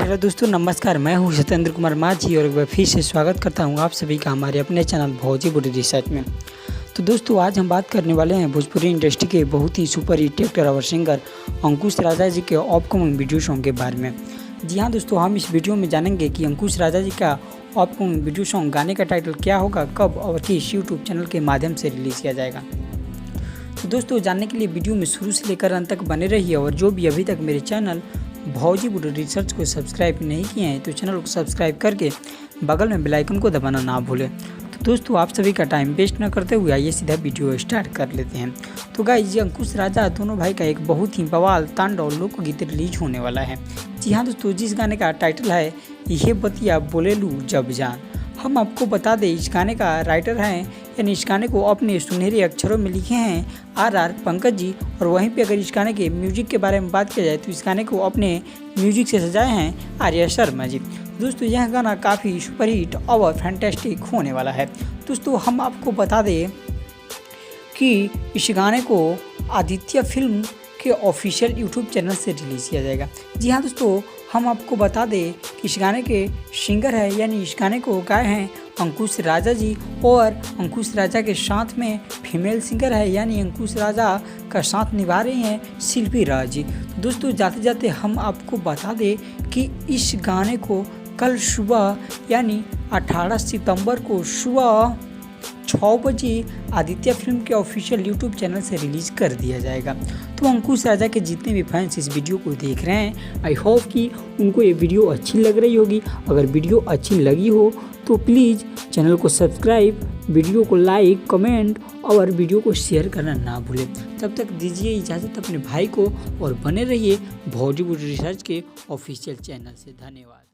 Hello दोस्तों, नमस्कार। मैं हूं सत्येंद्र कुमार माझी और एक बार फिर से स्वागत करता हूं आप सभी का हमारे अपने चैनल भोजपुरी रिसर्च में। तो दोस्तों, आज हम बात करने वाले हैं भोजपुरी इंडस्ट्री के बहुत ही सुपर हिट एक्टर और सिंगर अंकुश राजा जी के अपकमिंग वीडियो सॉन्ग के बारे में। जी हाँ दोस्तों, हम इस वीडियो में जानेंगे कि अंकुश राजा जी का अपकमिंग वीडियो सॉन्ग गाने का टाइटल क्या होगा, कब और किस यूट्यूब चैनल के माध्यम से रिलीज़ किया जाएगा। तो दोस्तों, जानने के लिए वीडियो में शुरू से लेकर अंत तक बने रहिए और जो भी अभी तक मेरे चैनल भोजपुरी रिसर्च को सब्सक्राइब नहीं किए हैं तो चैनल को सब्सक्राइब करके बगल में बेल आइकन को दबाना ना भूलें। तो दोस्तों, आप सभी का टाइम वेस्ट न करते हुए आइए सीधा वीडियो स्टार्ट कर लेते हैं। तो गाइस, ये अंकुश राजा दोनों भाई का एक बहुत ही बवाल तांडव लोकगीत रिलीज होने वाला है। जी हाँ दोस्तों, जिस गाने का टाइटल है ये बतिया बोले लू जब जान। हम आपको बता दें, इस गाने का राइटर हैं यानी इस गाने को अपने सुनहरे अक्षरों में लिखे हैं आर पंकज जी। और वहीं पे अगर इस गाने के म्यूजिक के बारे में बात किया जाए तो इस गाने को अपने म्यूजिक से सजाए हैं आर्या शर्मा जी। दोस्तों, यह गाना काफ़ी सुपरहिट और फैंटास्टिक होने वाला है। दोस्तों, हम आपको बता दें कि इस गाने को आदित्य फिल्म के ऑफिशियल यूट्यूब चैनल से रिलीज़ किया जाएगा। जी हाँ दोस्तों, हम आपको बता दें कि इस गाने के सिंगर है यानी इस गाने को गाए हैं अंकुश राजा जी और अंकुश राजा के साथ में फीमेल सिंगर है यानी अंकुश राजा का साथ निभा रही हैं शिल्पी राज जी। दोस्तों, जाते जाते हम आपको बता दें कि इस गाने को कल सुबह यानी 18 सितंबर को सुबह 6 बजे आदित्य फिल्म के ऑफिशियल यूट्यूब चैनल से रिलीज़ कर दिया जाएगा। तो अंकुश राजा के जितने भी फैंस इस वीडियो को देख रहे हैं, आई होप कि उनको ये वीडियो अच्छी लग रही होगी। अगर वीडियो अच्छी लगी हो तो प्लीज़ चैनल को सब्सक्राइब, वीडियो को लाइक, कमेंट और वीडियो को शेयर करना ना भूलें। तब तक दीजिए इजाज़त अपने भाई को और बने रहिए भोजपुरी रिसर्च के ऑफिशियल चैनल से। धन्यवाद।